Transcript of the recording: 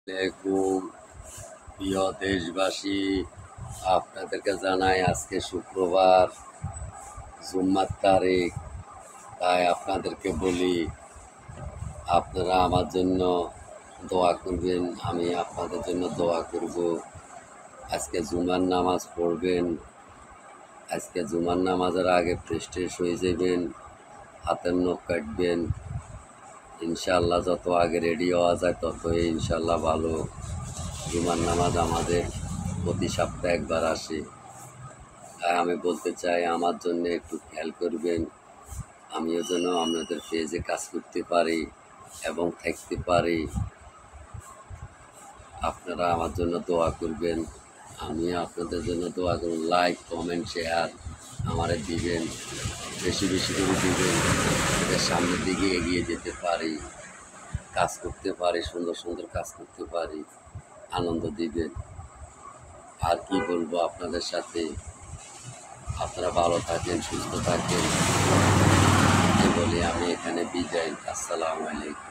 আসসালামু প্রিয় দেশবাসী, আপনাদেরকে জানাই আজকে শুক্রবার, জুম্মার তারিখ। তাই আপনাদেরকে বলি, আপনারা আমার জন্য দোয়া করবেন, আমি আপনাদের জন্য দোয়া করব। আজকে জুমার নামাজ পড়বেন। আজকে জুমার নামাজের আগে ফ্রেশ ট্রেশ হয়ে যাবেন, হাতের নখ কাটবেন। ইনশাআল্লাহ যত আগে রেডি হওয়া যায় ততই ইনশাআল্লাহ ভালো। জুমার নামাজ আমাদের প্রতি সপ্তাহে একবার আসে। তাই আমি বলতে চাই, আমার জন্য একটু খেয়াল করবেন, আমিও যেন আপনাদের পেজে কাজ করতে পারি এবং থাকতে পারি। আপনারা আমার জন্য দোয়া করবেন, আমিও আপনাদের জন্য দোয়া করব। লাইক, কমেন্ট, শেয়ার আমারে দিবেন, বেশি বেশি করে দিবেন, এদের সামনের দিকে এগিয়ে যেতে পারি, কাজ করতে পারি, সুন্দর সুন্দর কাজ করতে পারি, আনন্দ দিবেন। আর কি বলবো আপনাদের সাথে, আপনারা ভালো থাকেন, সুস্থ থাকেন, এই বলে আমি এখানে বিদায়। আসসালামু আলাইকুম।